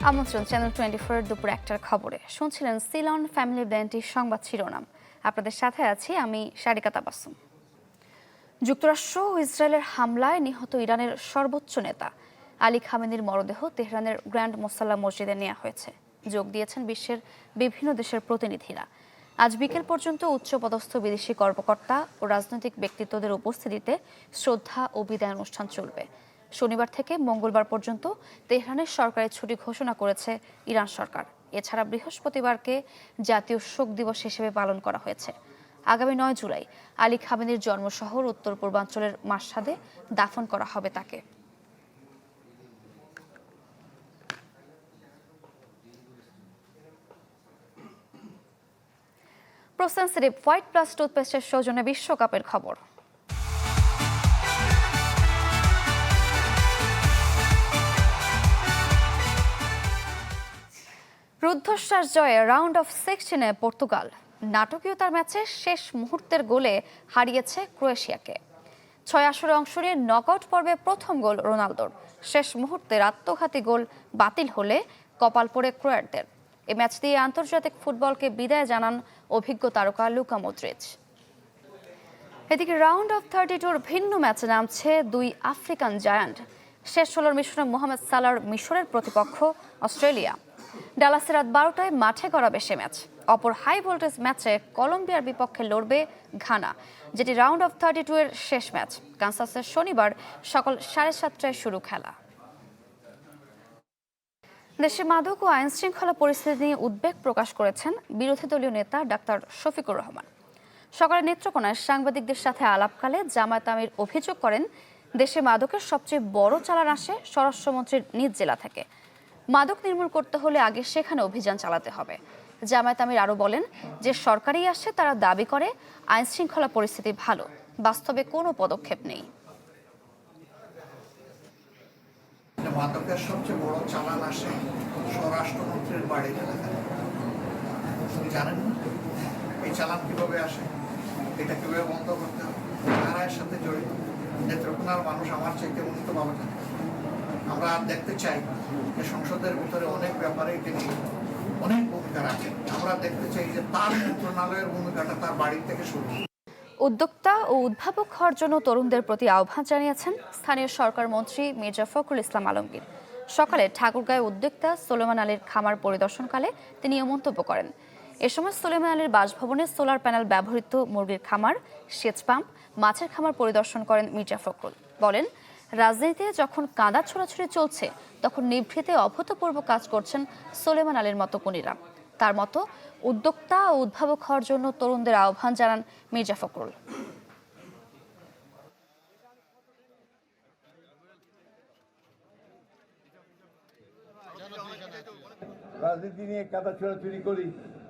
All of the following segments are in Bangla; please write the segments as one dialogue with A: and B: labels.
A: আমন্ত্রণ চ্যানেল 24 দুপুর 1টার খবরে। শুনছিলেন সিলন ফ্যামিলি ব্যান্ডটির সংবাদ শিরোনাম। আপনাদের সাথে আছি আমি শারিকা তাবাসসুম। যুক্তরাষ্ট্র ও ইসরায়েলের হামলায় নিহত ইরানের সর্বোচ্চ নেতা আলী খামেনির মরদেহ তেহরানের গ্র্যান্ড মোসাল্লা মসজিদে নেওয়া হয়েছে। যোগ দিয়েছেন বিশ্বের বিভিন্ন দেশের প্রতিনিধিরা। আজ বিকেল পর্যন্ত উচ্চপদস্থ বিদেশি কর্মকর্তা ও রাজনৈতিক ব্যক্তিত্বদের উপস্থিতিতে শ্রদ্ধা ও বিদায় অনুষ্ঠান চলবে। শনিবার থেকে মঙ্গলবার পর্যন্ত তেহরানের সরকারি ছুটি ঘোষণা করেছে ইরান সরকার। এছাড়া বৃহস্পতিবারকে জাতীয় শোক দিবস হিসেবে পালন করা হয়েছে। আগামী 9 জুলাই আলী খামেনির জন্মশহর উত্তর পূর্বাঞ্চলের মাশহাদে দাফন করা হবে তাকে। প্রোসেনসিটিভ হোয়াইট প্লাস টুথপেস্টের সৌজন্যে বিশ্বকাপের খবর। রুদ্ধশ্বাস জয়ে রাউন্ড অফ 16-এ পর্তুগাল নাটকীয়তার ম্যাচে শেষ মুহূর্তের গোলে হারিয়েছে ক্রোয়েশিয়াকে। 6 আসরে অংশ নিয়ে নকআউট পর্বে প্রথম গোল রোনালদোর। শেষ মুহূর্তের আত্মঘাতী গোল বাতিল হলে কপাল পড়ে ক্রোয়াটদের। এই ম্যাচ দিয়ে আন্তর্জাতিক ফুটবলকে বিদায় জানান অভিজ্ঞ তারকা লুকা মদ্রিচ। এদিকে রাউন্ড অফ 32-র ভিন্ন ম্যাচে নামছে দুই আফ্রিকান জায়ান্ট। শেষ 16 মিশনে মোহাম্মদ সালাহর মিশরের প্রতিপক্ষ অস্ট্রেলিয়া। ডালাসে রাত 12টায় মাঠে গড়াবে সে ম্যাচ। অপর হাই ভোল্টেজ ম্যাচে কলম্বিয়ার বিপক্ষে লড়বে ঘানা, যেটি রাউন্ড অফ 32-এর শেষ ম্যাচ। কানসাসে শনিবার সকাল 7:30টায় শুরু খেলা। দেশে মাদক ও আইন শৃঙ্খলা পরিস্থিতি নিয়ে উদ্বেগ প্রকাশ করেছেন বিরোধী দলীয় নেতা ডাক্তার শফিকুর রহমান। সকালে নেত্রকোনায় সাংবাদিকদের সাথে আলাপকালে জামায়াত আমির অভিযোগ করেন, দেশে মাদকের সবচেয়ে বড় চালান আসে স্বরাষ্ট্রমন্ত্রীর নিজ জেলা থেকে। মাদক নির্মূল করতে হলে আগে সেখানে অভিযান চালাতে হবে। জামায়াত আমির আরও বলেন, যে সরকারই আসে তারা দাবি করে আইন শৃঙ্খলা পরিস্থিতি ভালো, বাস্তবে কোনো পদক্ষেপ নেই।
B: মাদকের সবচেয়ে বড় চালান আসে স্বরাষ্ট্রমন্ত্রীর বাড়ির এলাকায়। আপনি জানেন না এই চালান কিভাবে আসে, এটা কিভাবে বন্ধ করতে হবে, কারা এর সাথে জড়িত? নেত্রকোনার মানুষ আমার চাইতে উন্নত ভালো জানে। আমরা দেখতে চাই যে সংসদের ভিতরে অনেক ব্যাপারে তিনি অনেক ভূমিকা রাখেন। আমরা দেখতে চাই যে তার মন্ত্রণালয়ের ভূমিকাটা তার বাড়ি থেকে শুরু।
A: উদ্যোক্তা ও উদ্ভাবক হওয়ার জন্য তরুণদের প্রতি আহ্বান জানিয়েছেন স্থানীয় সরকার মন্ত্রী মির্জা ফখরুল ইসলাম আলমগীর। সকালে ঠাকুরগাঁয়ে উদ্যোক্তা সোলেমান আলীর খামার পরিদর্শনকালে তিনি এ মন্তব্য করেন। এ সময় সোলেমান আলীর বাসভবনে সোলার প্যানেল ব্যবহৃত মুরগির খামার, সেচ পাম্প, মাছের খামার পরিদর্শন করেন মির্জা ফখরুল। বলেন, রাজনীতিতে যখন কাঁদা ছোড়াছুড়ি চলছে তখন নিভৃতে অভূতপূর্ব কাজ করছেন সোলেমান আলীর মতো গুণীরা। তার মতো উদ্যোক্তা ও উদ্ভাবক হওয়ার জন্য তরুণদের আহ্বান জানান মির্জা ফখরুল।
C: রাজনীতি নিয়ে কাদা ছোড়াছুড়ি করি,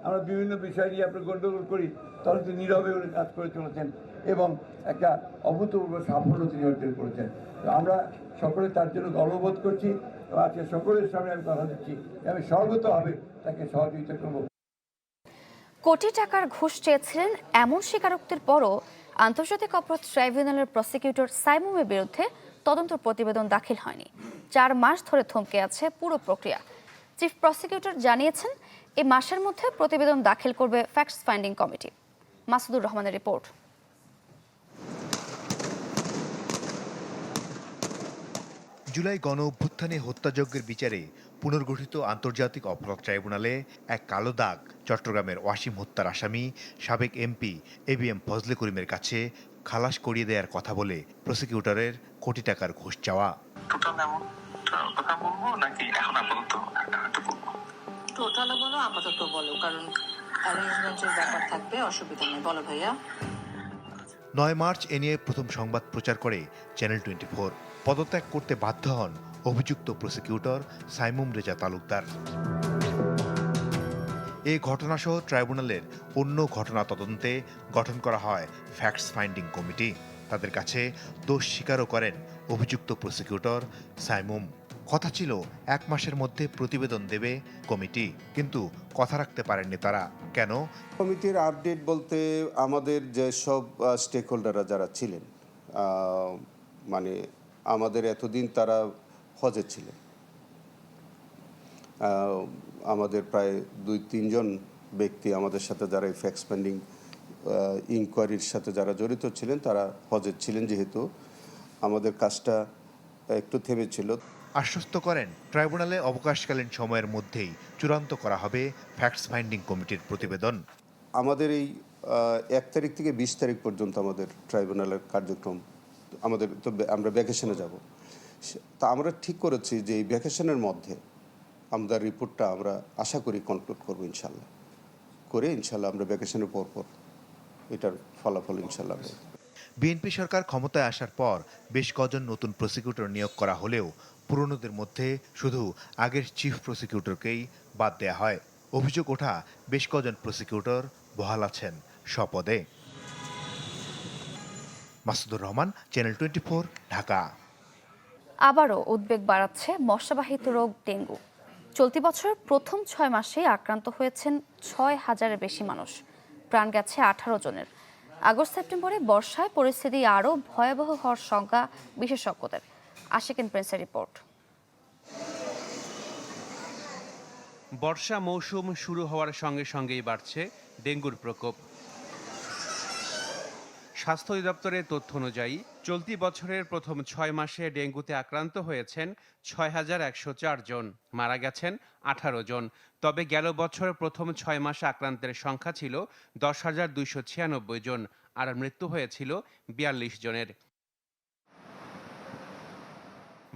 C: আমরা বিভিন্ন বিষয় নিয়ে আপনি গন্ডগোল করি, তখন তিনি নীরবে উনি কাজ করে চলেছেন এবং একটা অভূতপূর্ব সাফল্য তিনি অর্জন করেছেন। তো আমরা সকলে তার জন্য গর্ববোধ করছি এবং আজকে সকলের সামনে আমি কথা দিচ্ছি আমি সর্বতভাবে তাকে সহযোগিতা করব।
A: কোটি টাকার ঘুষ চেয়েছিলেন এমন স্বীকারোক্তির পরও আন্তর্জাতিক অপরাধ ট্রাইব্যুনালের প্রসিকিউটর সাইমুমের বিরুদ্ধে তদন্ত প্রতিবেদন দাখিল হয়নি। 4 মাস ধরে থমকে আছে পুরো প্রক্রিয়া। চিফ প্রসিকিউটর জানিয়েছেন, এই মাসের মধ্যে প্রতিবেদন দাখিল করবে ফ্যাক্টস ফাইন্ডিং কমিটি। মাসুদুর রহমানের রিপোর্ট।
D: জুলাই গণ অভ্যুত্থানে হত্যাযজ্ঞের বিচারে পুনর্গঠিত আন্তর্জাতিক অপরাধ ট্রাইব্যুনালে এক কালো দাগ চট্টগ্রামের ওয়াসিম হত্যার আসামি সাবেক এমপি এবিএম ফজলে করিমের কাছে খালাস করিয়ে দেওয়ার কথা বলে প্রসিকিউটরের কোটি টাকার ঘুষ চাওয়া।
E: টোটাল বলো, আপাতত বলো, কারণ অ্যারেঞ্জমেন্টের ব্যাপার থাকবে, অসুবিধা নেই, বলো ভাইয়া।
D: 9 মার্চ এ নিয়ে প্রথম সংবাদ প্রচার করে চ্যানেল 24। পদত্যাগ করতে বাধ্য হন অভিযুক্ত প্রসিকিউটর সাইমুম রেজা তালুকদার। এই ঘটনাসহ ট্রাইব্যুনালের অন্য ঘটনা তদন্তে গঠন করা হয় ফ্যাক্টস ফাইন্ডিং কমিটি। তাদের কাছে দোষ স্বীকারও করেন অভিযুক্ত প্রসিকিউটর সাইমুম। কথা ছিল 1 মাসের মধ্যে প্রতিবেদন দেবে কমিটি, কিন্তু কথা রাখতে পারেননি তারা। কেন?
F: কমিটির আপডেট বলতে আমাদের যেসব স্টেক হোল্ডাররা যারা ছিলেন, মানে আমাদের এতদিন তারা হজে ছিলেন, আমাদের প্রায় 2-3 জন ব্যক্তি আমাদের সাথে যারা এই ফ্যাক্স ফাইন্ডিং ইনকোয়ারির সাথে যারা জড়িত ছিলেন, তারা হজে ছিলেন, যেহেতু আমাদের কাজটা একটু থেমেছিল।
D: আশ্বস্ত করেন ট্রাইব্যুনালে অবকাশকালীন সময়ের মধ্যেই চূড়ান্ত করা হবে ফ্যাক্টস ফাইন্ডিং কমিটির প্রতিবেদন।
F: আমাদের এই 1 তারিখ থেকে 20 তারিখ পর্যন্ত আমাদের ট্রাইব্যুনালের কার্যক্রম, আমাদের তো আমরা ভ্যাকেশনে যাব। তা আমরা ঠিক করেছি যে এই ভ্যাকেশনের মধ্যে আমাদের রিপোর্টটা আমরা আশা করি কনক্লুড করবো ইনশাল্লাহ, করে ইনশাল্লাহ আমরা ভ্যাকেশনের পর এটার ফলাফল ইনশাল্লাহ।
D: বিএনপি সরকার ক্ষমতায় আসার পর বেশ কজন নতুন প্রসিকিউটর নিয়োগ করা হলেও পুরনোদের মধ্যে শুধু আগের চিফ প্রসিকিউটরকেই বাদ দেয়া হয়। অভিযোগ ওঠা বেশ কজন প্রসিকিউটর বহাল আছেন স্বপদে। মাসুদুর রহমান, চ্যানেল 24, ঢাকা।
A: আবারও উদ্বেগ বাড়াচ্ছে মশাবাহিত রোগ ডেঙ্গু। চলতি বছর প্রথম 6 মাসে আক্রান্ত হয়েছেন 6,000-এর বেশি মানুষ, প্রাণ গেছে 18 জনের। আগস্ট সেপ্টেম্বরে বর্ষায় পরিস্থিতি আরও ভয়াবহ হওয়ার শঙ্কা বিশেষজ্ঞদের। আশিকিন প্রিন্সের রিপোর্ট।
G: বর্ষা মৌসুম শুরু হওয়ার সঙ্গে সঙ্গেই বাড়ছে ডেঙ্গুর প্রকোপ। স্বাস্থ্য অধিদপ্তরের তথ্য অনুযায়ী চলতি বছরের প্রথম 6 মাসে ডেঙ্গুতে আক্রান্ত হয়েছেন 6,104 জন, মারা গেছেন 18 জন। তবে গেল বছর প্রথম 6 মাসে আক্রান্তের সংখ্যা ছিল 10,296 জন, আর মৃত্যু হয়েছিল 42 জনের।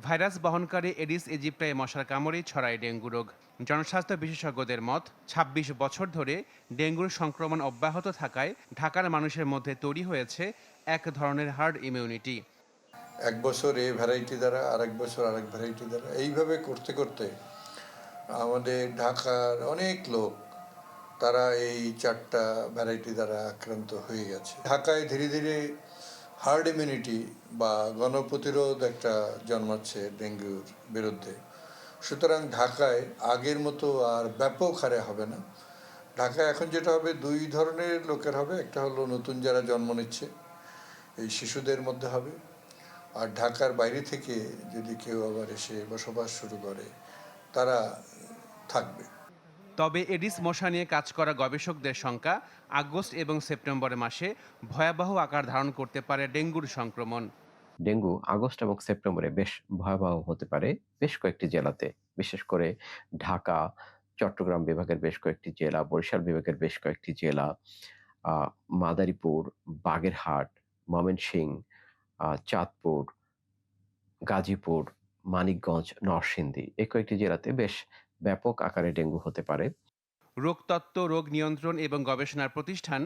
G: ভাইরাস বহনকারী এডিস ইজিপ্টাই মশার কামড়েই ছড়ায় ডেঙ্গু রোগ। জনস্বাস্থ্য বিশেষজ্ঞদের মত, 26 বছর ধরে ডেঙ্গুর সংক্রমণ অব্যাহত থাকায় ঢাকার মানুষের মধ্যে তৈরি হয়েছে এক ধরনের হার্ড ইমিউনিটি।
H: এক বছর এই ভ্যারাইটি দ্বারা, আরেক বছর আরেক ভ্যারাইটি দ্বারা, এইভাবে করতে করতে আমাদের ঢাকার অনেক লোক তারা এই 4টা ভ্যারাইটি দ্বারা আক্রান্ত হয়ে গেছে। ঢাকায় ধীরে ধীরে হার্ড ইমিউনিটি বা গণপ্রতিরোধ একটা জন্মাচ্ছে ডেঙ্গুর বিরুদ্ধে। সুতরাং ঢাকায় আগের মতো আর ব্যাপক হারে হবে না। ঢাকায় এখন যেটা হবে, 2 ধরনের লোকের হবে। একটা হলো নতুন যারা জন্ম নিচ্ছে, এই শিশুদের মধ্যে হবে। আর ঢাকার বাইরে থেকে যদি কেউ আবার এসে বসবাস শুরু করে, তারা থাকবে।
G: তবে এডিস মশা নিয়ে কাজ করা গবেষকদের শঙ্কা, আগস্ট এবং সেপ্টেম্বর মাসে ভয়াবহ আকার ধারণ করতে পারে ডেঙ্গুর সংক্রমণ।
I: ডেঙ্গু আগস্ট এবং সেপ্টেম্বরে বেশ ভয়াবহ হতে পারে বেশ কয়েকটি জেলাতে, বিশেষ করে ঢাকা, চট্টগ্রাম বিভাগের বেশ কয়েকটি জেলা, বরিশাল বিভাগের বেশ কয়েকটি জেলা, মাদারীপুর, বাগেরহাট, ময়মনসিংহ, চাঁদপুর, গাজীপুর, মানিকগঞ্জ, নরসিংদী, এই কয়েকটি জেলাতে বেশ ব্যাপক আকারে ডেঙ্গু হতে পারে।
G: রোগতত্ত্ব, রোগ নিয়ন্ত্রণ এবং গবেষণার প্রতিষ্ঠান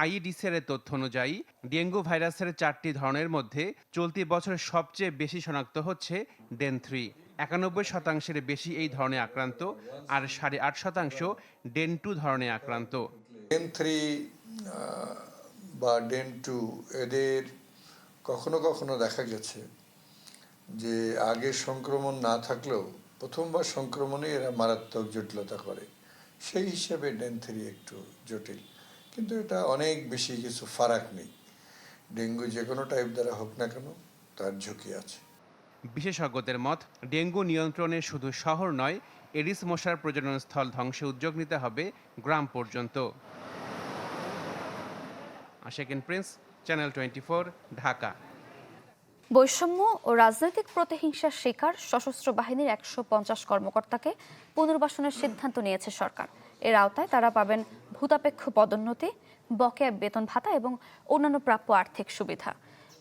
G: আইইডিসিআর এর তথ্য অনুযায়ী ডেঙ্গু ভাইরাসের 4টি ধরনের মধ্যে চলতি বছর সবচেয়ে বেশি শনাক্ত হচ্ছে ডেন 3। 91% বেশি এই ধরনে আক্রান্ত, আর 8.5% ডেন 2 ধরনে আক্রান্ত।
H: ডেন 3 বা ডেন 2 এদের কখনো কখনো দেখা গেছে যে আগে সংক্রমণ না থাকলেও প্রথমবার সংক্রমণে এরা মারাত্মক জটিলতা করে। সেই হিসেবে ডেন 3 একটু জটিল, কিন্তু এটা অনেক বেশি কিছু ফারাক নেই। ডেঙ্গু যে কোনো টাইপ দ্বারা হোক না কেন, তার ঝুঁকি আছে।
G: বিশেষজ্ঞদের মত, ডেঙ্গু নিয়ন্ত্রণে শুধু শহর নয়, এডিস মশার প্রজনন স্থল ধ্বংসে উদ্যোগ নিতে হবে গ্রাম পর্যন্ত। Ashikin Prince, channel 24, Dhaka.
A: বৈষম্য ও রাজনৈতিক প্রতিহিংসার শিকার সশস্ত্র বাহিনীর 150 কর্মকর্তাকে পুনর্বাসনের সিদ্ধান্ত নিয়েছে সরকার। এর আওতায় তারা পাবেন ভূতাপেক্ষ পদোন্নতি, বকেয়া বেতন ভাতা এবং অন্যান্য প্রাপ্য আর্থিক সুবিধা।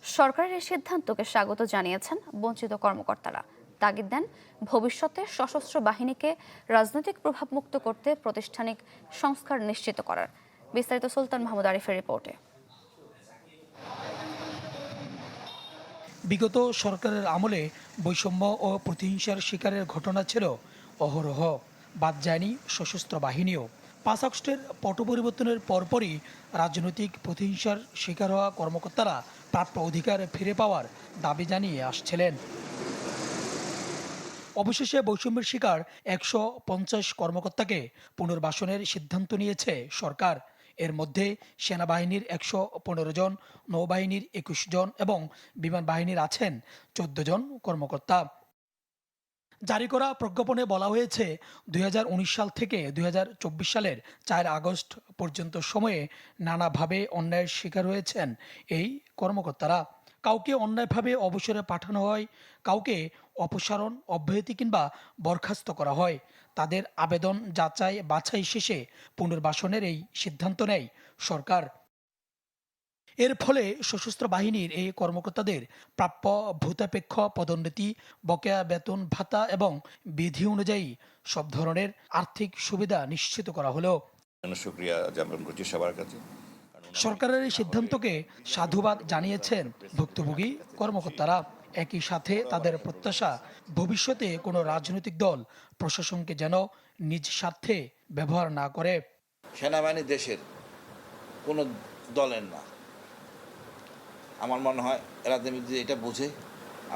A: সরকারের এই সিদ্ধান্তকে স্বাগত জানিয়েছেন বঞ্চিত কর্মকর্তারা। তাগিদ দেন ভবিষ্যতে সশস্ত্র বাহিনীকে রাজনৈতিক প্রভাবমুক্ত করতে প্রাতিষ্ঠানিক সংস্কার নিশ্চিত করার। বিস্তারিত সুলতান মাহমুদ আরিফের রিপোর্টে।
J: বিগত সরকারের আমলে বৈষম্য ও প্রতিহিংসার শিকারের ঘটনা ছিল অহরহ, বাদ যায়নি সশস্ত্র বাহিনীও। 5 আগস্টের পট পরিবর্তনের পরপরই রাজনৈতিক প্রতিহিংসার শিকার হওয়া কর্মকর্তারা প্রাপ্য অধিকার ফিরে পাওয়ার দাবি জানিয়ে আসছিলেন। অবশেষে বৈষম্যের শিকার 150 কর্মকর্তাকে পুনর্বাসনের সিদ্ধান্ত নিয়েছে সরকার। এর মধ্যে সেনাবাহিনীর 115 জন, নৌবাহিনীর 21 জন এবং বিমান বাহিনীর আছেন 14 জন কর্মকর্তা। জারি করা প্রজ্ঞাপনে বলা হয়েছে 2019 সাল থেকে 2024 সালের 4 আগস্ট পর্যন্ত সময়ে নানাভাবে অন্যায়ের শিকার হয়েছেন এই কর্মকর্তারা। কাউকে অন্যায়ভাবে অবসরে পাঠানো হয়, কাউকে অপসারণ, অব্যাহতি কিংবা বরখাস্ত করা হয়। তাদের আবেদন যাচাই বাছাই শেষে পুনর্বাসনের এই সিদ্ধান্ত নেয় সরকার। এর ফলে সশস্ত্র বাহিনীর এই কর্মকর্তাদের প্রাপ্য ভূতাপেক্ষ পদোন্নতি, বকেয়া বেতন ভাতা এবং বিধি অনুযায়ী সব ধরনের আর্থিক সুবিধা নিশ্চিত করা হলো।
K: শুকরিয়া জ্ঞাপন করছি সবার কাছে।
J: সরকারের এই সিদ্ধান্তকে সাধুবাদ জানিয়েছেন ভুক্তভোগী কর্মকর্তারা। একই সাথে তাদের প্রত্যাশা, ভবিষ্যতে কোনো রাজনৈতিক দল প্রশাসনকে যেন নিজ স্বার্থে ব্যবহার না করে।
L: সেনাবাহিনী দেশের কোনো দলের না। আমার মনে হয় এরা যদি এটা বোঝে,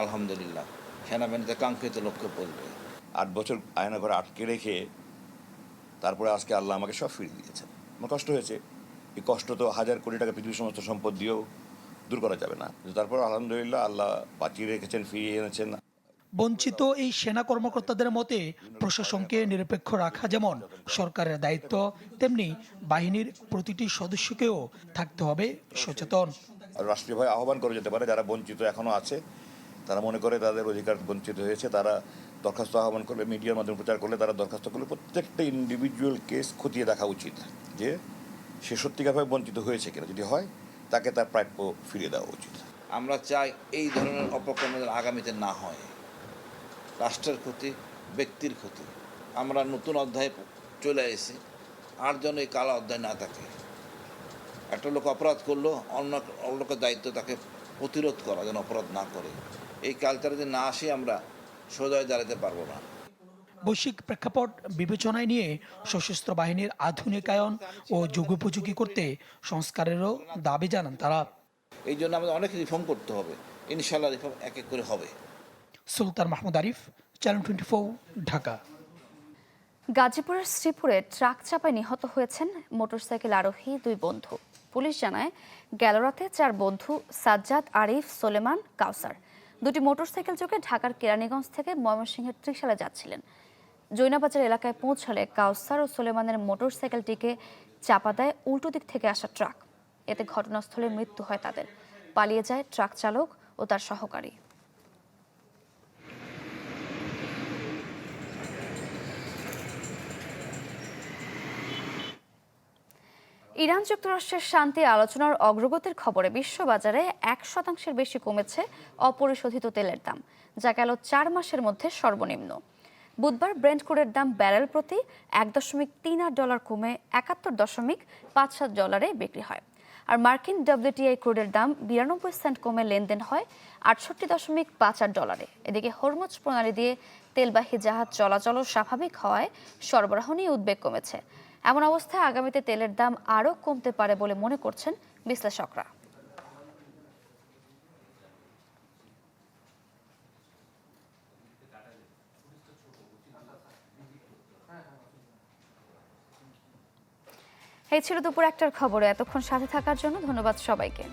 L: আলহামদুলিল্লাহ সেনাবাহিনীতে কাঙ্ক্ষিত লক্ষ্যে পড়বে।
K: 8 বছর আয়নাঘরে আটকে রেখে তারপরে আজকে আল্লাহ আমাকে সব ফিরিয়ে দিয়েছেন। আমার কষ্ট হয়েছে, এই কষ্ট তো 1000 কোটি টাকা পৃথিবীর সমস্ত সম্পদ দিয়েও দূর করা যাবে না। তারপর আলহামদুলিল্লাহ আল্লাহ বাঁচিয়ে রেখেছেন, ফিরিয়ে এনেছেন।
J: বঞ্চিত এই সেনা কর্মকর্তাদের মতে প্রশাসনকে নিরপেক্ষ রাখা যেমন সরকারের দায়িত্ব, তেমনি বাহিনীর প্রতিটি সদস্যকেও থাকতে হবে সচেতন।
K: রাষ্ট্রীয়ভাবে আহ্বান করে যেতে পারে যারা বঞ্চিত এখনো আছে, তারা মনে করে তাদের অধিকার বঞ্চিত হয়েছে, তারা দরখাস্ত আহ্বান করবে, মিডিয়ার মাধ্যমে প্রচার করলে তারা দরখাস্ত করলে প্রত্যেকটা ইন্ডিভিজুয়াল কেস খতিয়ে দেখা উচিত যে সে সত্যিকারভাবে বঞ্চিত হয়েছে কিনা। যদি হয় তাকে তার প্রাপ্য ফিরিয়ে দেওয়া উচিত।
L: আমরা চাই এই ধরনের অপকর্ম যেন আগামীতে না হয়। রাষ্ট্রের ক্ষতি, ব্যক্তির ক্ষতি। আমরা নতুন অধ্যায়ে চলে এসেছি, আর যেন এই কালা অধ্যায় না থাকে। একটা লোক অপরাধ করলো, অন্য লোকের দায়িত্ব তাকে প্রতিরোধ করা, যেন অপরাধ না করে। এই কালচারে যদি না আসি আমরা সোজায় দাঁড়াতে পারবো না।
J: বৈশ্বিক প্রেক্ষাপট বিবেচনায় নিয়ে সশস্ত্র বাহিনীর আধুনিকায়ন ও যুগোপযোগী করতে সংস্কারেরও দাবি জানান তারা।
L: এই জন্য আমাদের অনেক রিফর্ম করতে হবে। ইনশাল্লাহ রিফর্ম এক এক করে হবে।
J: সুলতান মাহমুদ আরিফ, চ্যানেল 24, ঢাকা।
A: গাজীপুরের শ্রীপুরে ট্রাক চাপায় নিহত হয়েছেন মোটরসাইকেল আরোহী 2 বন্ধু। পুলিশ জানায় গেল রাতে 4 বন্ধু সাজ্জাদ, আরিফ, সোলেমান, কাউসার 2টি মোটরসাইকেল যোগে ঢাকার কেরানীগঞ্জ থেকে ময়মনসিংহের ত্রিশালে যাচ্ছিলেন। জৈনাবাজার এলাকায় পৌঁছালে কাউসার ও সোলেমানের মোটরসাইকেলটিকে চাপা দেয় উল্টো দিক থেকে আসা ট্রাক। এতে ঘটনাস্থলে মৃত্যু হয় তাদের। পালিয়ে যায় ট্রাক চালক ও তার সহকারী। ইরান যুক্তরাষ্ট্রের শান্তি আলোচনার অগ্রগতির খবরে বিশ্ববাজারে 1% বেশি কমেছে অপরিশোধিত তেলের দাম, যা গেল 4 মাসের মধ্যে সর্বনিম্ন। বুধবার ব্রেন্ট ক্রুডের দাম ব্যারেল প্রতি $1.38 কমে $71.57 বিক্রি হয়। আর মার্কিন WTI ক্রুডের দাম 92 সেন্ট কমে লেনদেন হয় $68.58। এদিকে হরমুজ প্রণালী দিয়ে তেলবাহী জাহাজ চলাচল স্বাভাবিক হওয়ায় সরবরাহ নিয়ে উদ্বেগ কমেছে। এমন অবস্থায় আগামীতে তেলের দাম আরও কমতে পারে বলে মনে করছেন বিশ্লেষকরা। এই ছিল দুপুর 1টার খবরে। এতক্ষণ সাথে থাকার জন্য ধন্যবাদ সবাইকে।